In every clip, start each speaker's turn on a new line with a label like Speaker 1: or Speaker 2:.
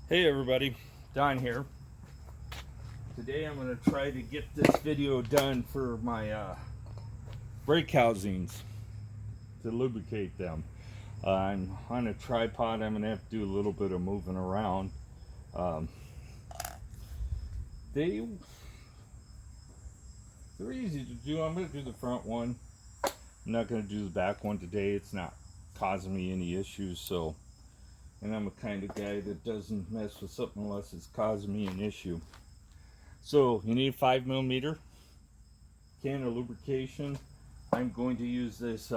Speaker 1: Hey everybody, Don here. Today I'm going to try to get this video done for my brake housings to lubricate them. I'm on a tripod. I'm going to have to do a little bit of moving around. Um, they're easy to do. I'm going to do the front one. I'm not going to do the back one today. It's not causing me any issues. And I'm a kind of guy that doesn't mess with something unless it's causing me an issue. So you need a 5mm can of lubrication. I'm going to use this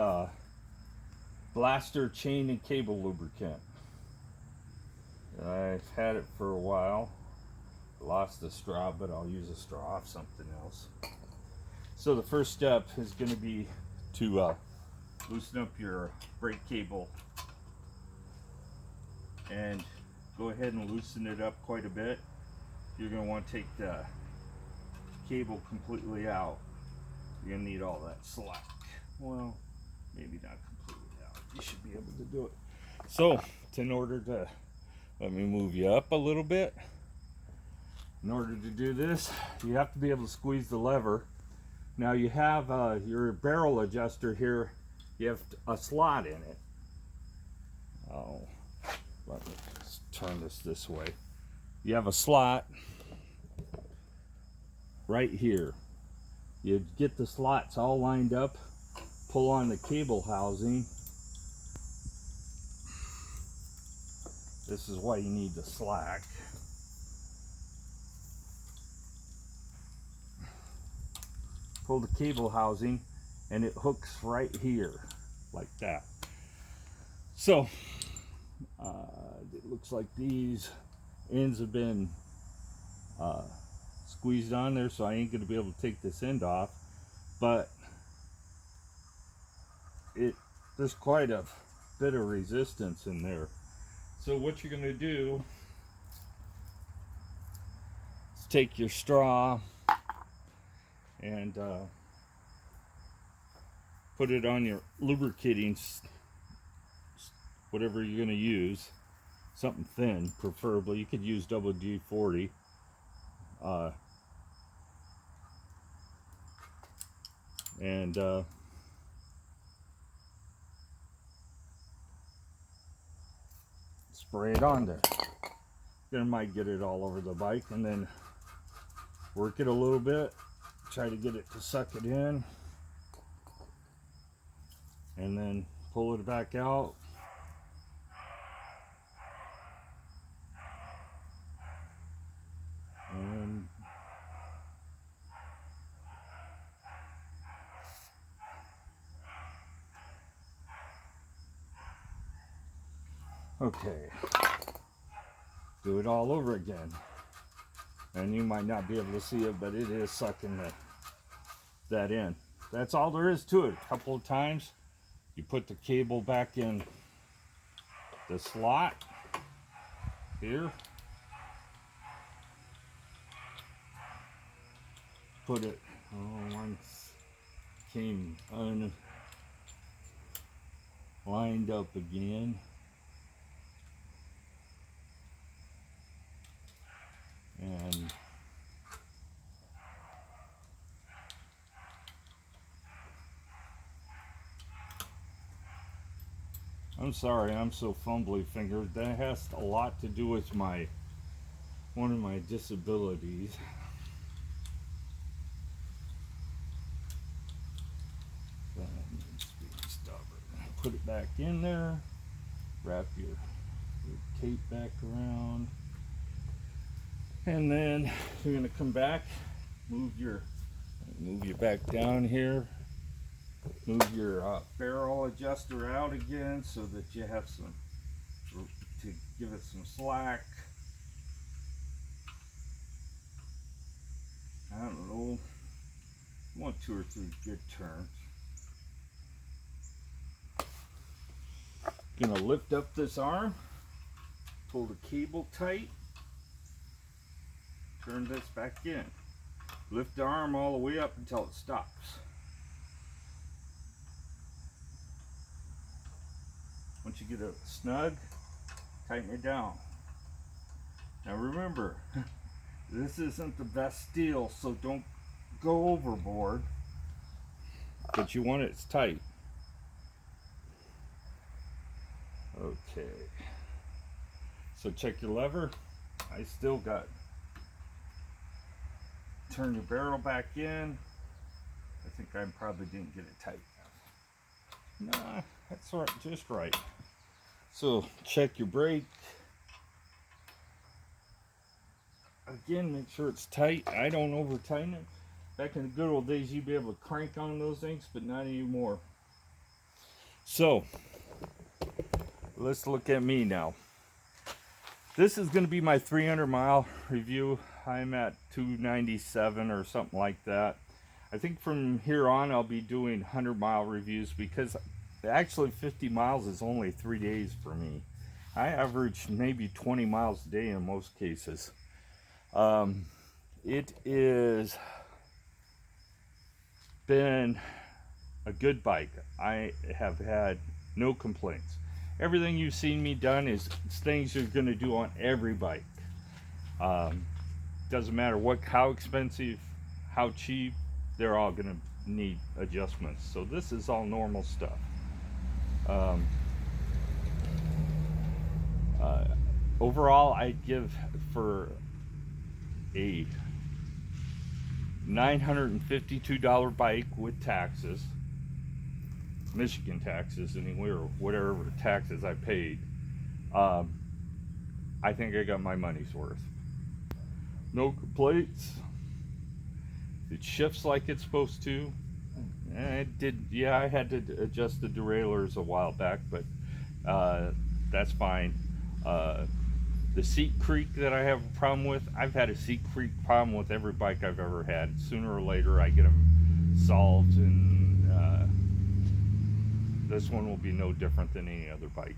Speaker 1: Blaster chain and cable lubricant. I've had it for a while. Lost the straw, but I'll use a straw off something else. So the first step is going to be to loosen up your brake cable and go ahead and loosen it up quite a bit. You're going to want to take the cable completely out. You're going to need all that slack. Well, maybe not completely out. You should be able to do it. So, in order to, let me move you up a little bit. In order to do this, you have to be able to squeeze the lever. Now you have your barrel adjuster here. You have a slot in it. Oh, let me just turn this way. You have a slot right here. You get the slots all lined up, pull on the cable housing. This is why you need the slack. Pull the cable housing and it hooks right here like that. So it looks like these ends have been squeezed on there, so I ain't going to be able to take this end off, but there's quite a bit of resistance in there. So what you're going to do is take your straw and put it on your lubricating, whatever you're going to use, something thin preferably. You could use WD-40. And spray it on there. Then I might get it all over the bike, and then work it a little bit, try to get it to suck it in, and then pull it back out. And okay, do it all over again. And you might not be able to see it, but it is sucking that in. That's all there is to it. A couple of times, you put the cable back in the slot here. Put it, once came unlined up again. And I'm sorry, I'm so fumbly fingered. That has a lot to do with one of my disabilities. Put it back in there, wrap your tape back around, and then you're going to come back, move you back down here, move your barrel adjuster out again so that you have some, to give it some slack. I don't know, I want 2 or 3 good turns. Gonna lift up this arm, pull the cable tight, turn this back in. Lift the arm all the way up until it stops. Once you get it snug, tighten it down. Now remember, this isn't the best steel, so don't go overboard. But you want it tight. Okay. So check your lever. I still got. Turn your barrel back in. I think I probably didn't get it tight. Nah, that's right, just right. So check your brake. Again, make sure it's tight. I don't over tighten it. Back in the good old days, you'd be able to crank on those things, but not anymore. So let's look at me now. This is going to be my 300-mile review. I'm at 297 or something like that. I think from here on I'll be doing 100-mile reviews, because actually 50 miles is only 3 days for me. I average maybe 20 miles a day in most cases. It is been a good bike. I have had no complaints. Everything you've seen me done is things you're going to do on every bike. Doesn't matter how expensive, how cheap, they're all going to need adjustments. So this is all normal stuff. Overall, I'd give for a $952 bike with taxes, Michigan taxes anyway, or whatever taxes I paid. I think I got my money's worth. No complaints. It shifts like it's supposed to. It did, yeah, I had to adjust the derailleurs a while back, but that's fine. The seat creak that I have a problem with, I've had a seat creak problem with every bike I've ever had. Sooner or later I get them solved, and this one will be no different than any other bike.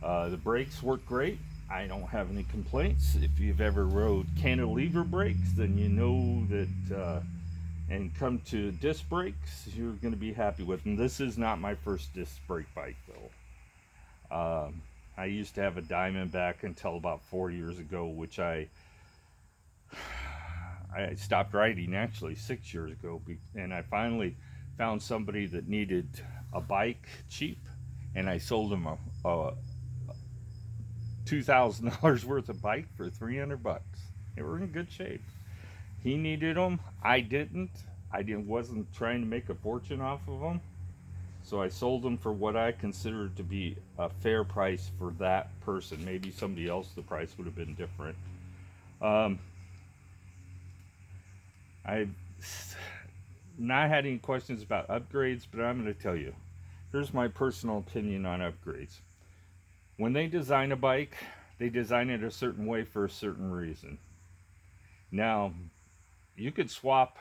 Speaker 1: The brakes work great. I don't have any complaints. If you've ever rode cantilever brakes, then you know that, and come to disc brakes, you're going to be happy with them. This is not my first disc brake bike though. I used to have a Diamondback until about 4 years ago, which I stopped riding actually 6 years ago, and I finally found somebody that needed a bike cheap, and I sold him a $2,000 worth of bike for $300. They were in good shape. He needed them. I didn't. Wasn't trying to make a fortune off of them. So I sold them for what I considered to be a fair price for that person. Maybe somebody else, the price would have been different. I've not had any questions about upgrades, but I'm going to tell you. Here's my personal opinion on upgrades. When they design a bike, they design it a certain way for a certain reason. Now, you could swap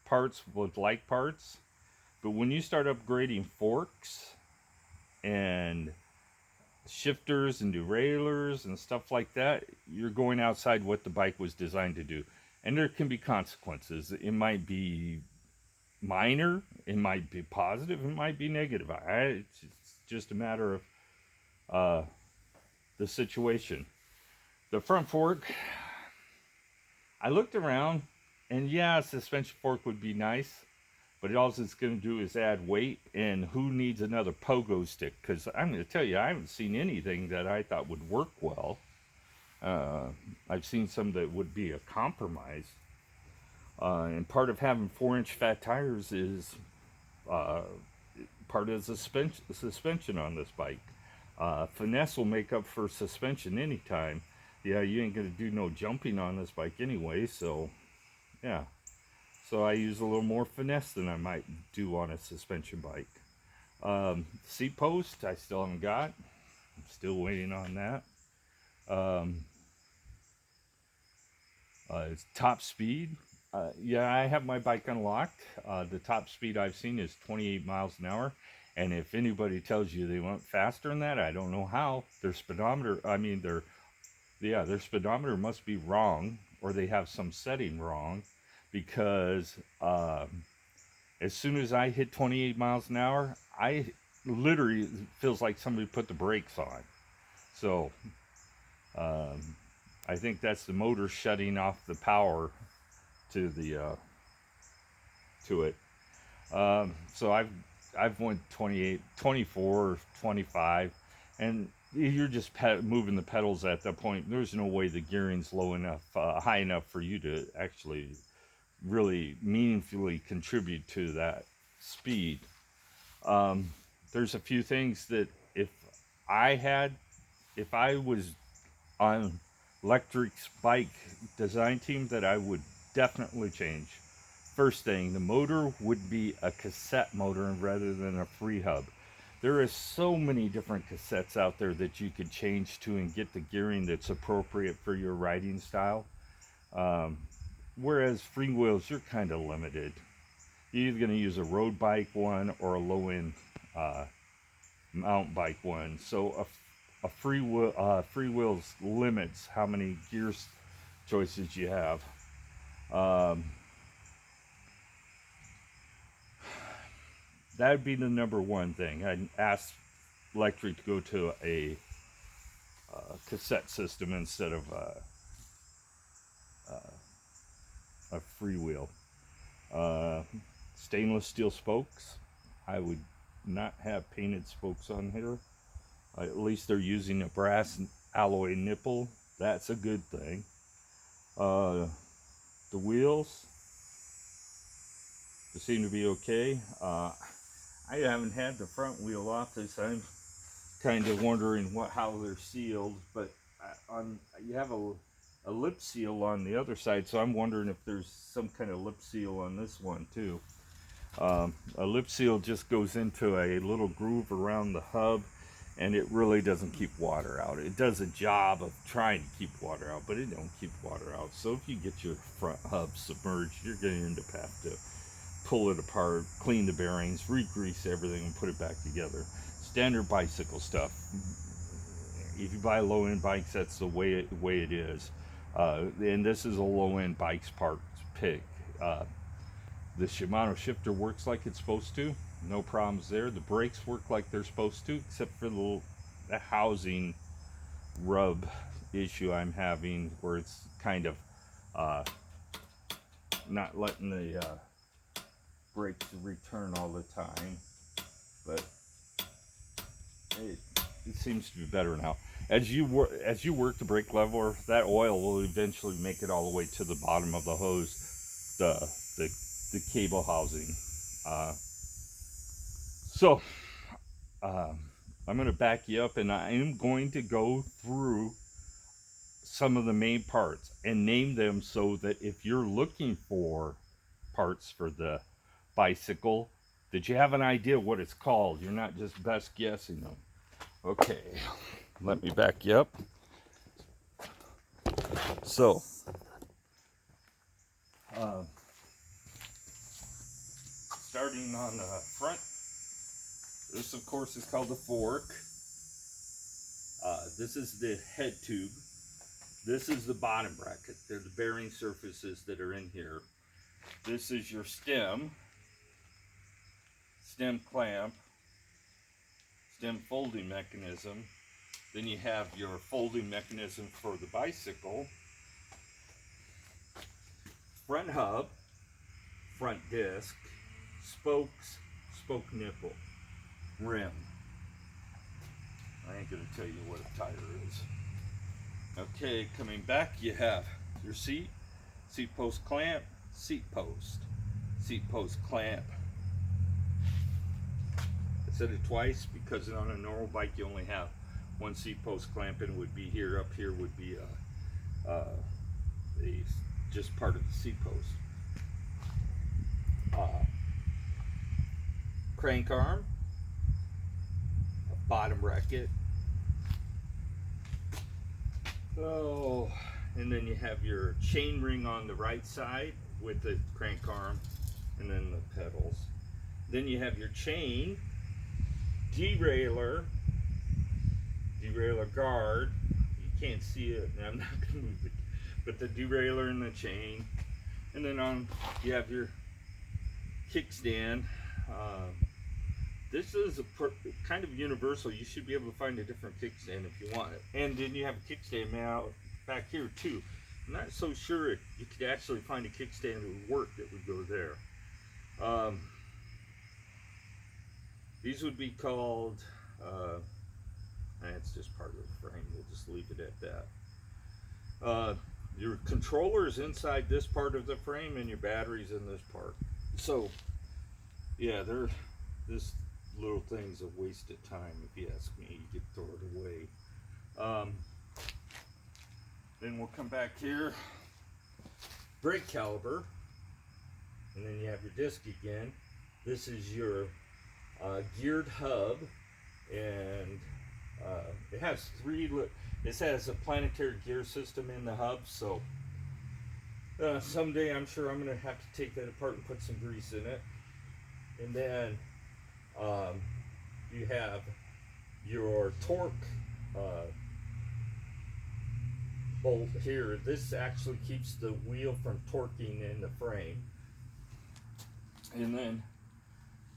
Speaker 1: parts with like parts, but when you start upgrading forks and shifters and derailleurs and stuff like that, you're going outside what the bike was designed to do. And there can be consequences. It might be minor, it might be positive, it might be negative. It's just a matter of the situation. The front fork, I looked around, and yeah, a suspension fork would be nice, but all it's going to do is add weight, and who needs another pogo stick? Because I'm going to tell you, I haven't seen anything that I thought would work well. I've seen some that would be a compromise. And part of having 4-inch fat tires is part of the suspension on this bike. Finesse will make up for suspension anytime. Yeah, you ain't going to do no jumping on this bike anyway, so yeah. So I use a little more finesse than I might do on a suspension bike. Seat post, I still haven't got. I'm still waiting on that. Top speed. Yeah, I have my bike unlocked. The top speed I've seen is 28 miles an hour. And if anybody tells you they went faster than that, I don't know how. Their speedometer, their speedometer must be wrong, or they have some setting wrong, because as soon as I hit 28 miles an hour, I literally, it feels like somebody put the brakes on. So I I think that's the motor shutting off the power to the to it. So I've went 28, 24, 25, and you're just moving the pedals at that point. There's no way the gearing's low enough, high enough for you to actually really meaningfully contribute to that speed. There's a few things that if I was on Lectric's bike design team, that I would definitely change. First thing, the motor would be a cassette motor rather than a free hub. There is so many different cassettes out there that you could change to and get the gearing that's appropriate for your riding style. Whereas free wheels, you're kind of limited. You're either going to use a road bike one or a low-end mountain bike one. So a free wheels limits how many gear choices you have. That would be the number one thing. I'd ask Lectric to go to a cassette system instead of a freewheel. Stainless steel spokes. I would not have painted spokes on here. At least they're using a brass alloy nipple. That's a good thing. The wheels, they seem to be okay. I haven't had the front wheel off this. I'm kind of wondering how they're sealed, but you have a lip seal on the other side, so I'm wondering if there's some kind of lip seal on this one too. A lip seal just goes into a little groove around the hub, and it really doesn't keep water out. It does a job of trying to keep water out, but it don't keep water out. So if you get your front hub submerged, you're going to have to pull it apart, clean the bearings, re-grease everything, and put it back together. Standard bicycle stuff. If you buy low-end bikes, that's the way it is. And this is a low-end bikes parts pick. The Shimano shifter works like it's supposed to. No problems there. The brakes work like they're supposed to, except for the housing rub issue I'm having, where it's kind of not letting the brakes return all the time, but it seems to be better now. As you work the brake lever, that oil will eventually make it all the way to the bottom of the hose, the cable housing. So I'm going to back you up, and I am going to go through some of the main parts and name them so that if you're looking for parts for the bicycle, that you have an idea what it's called. You're not just best guessing them. Okay, let me back you up. So, starting on the front, this of course is called the fork. This is the head tube. This is the bottom bracket. They're the bearing surfaces that are in here. This is your stem clamp, stem folding mechanism. Then you have your folding mechanism for the bicycle, front hub, front disc, spokes, spoke nipple, rim. I ain't gonna tell you what a tire is. Okay, coming back, you have your seat post clamp, seat post clamp. I said it twice because on a normal bike you only have one seat post clamp, and it would be here. Up here would be just part of the seat post. Crank arm, a bottom bracket. Oh, and then you have your chain ring on the right side with the crank arm, and then the pedals. Then you have your chain, derailleur guard. You can't see it, and I'm not going to move it, but the derailleur and the chain. And then you have your kickstand. This is kind of universal. You should be able to find a different kickstand if you want it. And then you have a kickstand back here too. I'm not so sure if you could actually find a kickstand that would work that would go there. These would be called, it's just part of the frame, we'll just leave it at that. Your controller is inside this part of the frame and your battery's in this part. So yeah, this little thing's a waste of time if you ask me. You could throw it away. Then we'll come back here, brake caliper, and then you have your disc again. This is your geared hub, and it has it has a planetary gear system in the hub, so someday I'm sure I'm going to have to take that apart and put some grease in it. And then you have your torque bolt here. This actually keeps the wheel from torquing in the frame. And then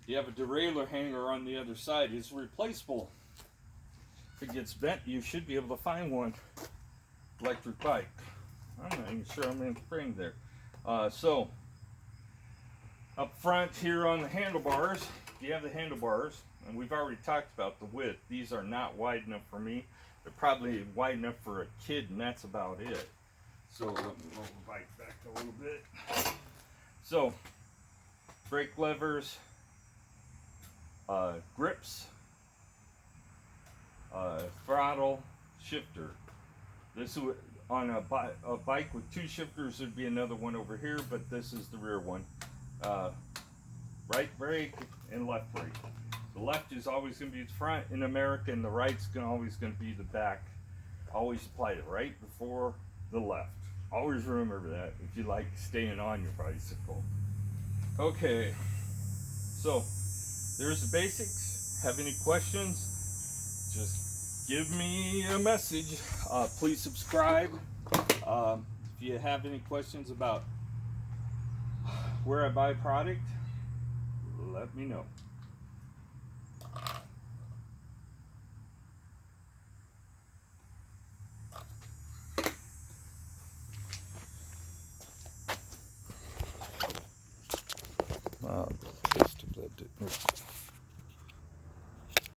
Speaker 1: you have a derailleur hanger on the other side. It's replaceable. If it gets bent, you should be able to find one. Electric bike. I'm not even sure I'm in the frame there. So up front here on the handlebars, you have the handlebars, and we've already talked about the width. These are not wide enough for me. They're probably wide enough for a kid, and that's about it. So let me roll the bike back a little bit. So brake levers, grips, throttle, shifter. This is on a bike with two shifters. There'd be another one over here, but this is the rear one. Right brake and left brake. The left is always going to be the front in America, and the right's always going to be the back. Always apply the right before the left. Always remember that if you like staying on your bicycle. Okay, so there's the basics. Have any questions? Just give me a message. Please subscribe. If you have any questions about where I buy product, let me know. Just to let it.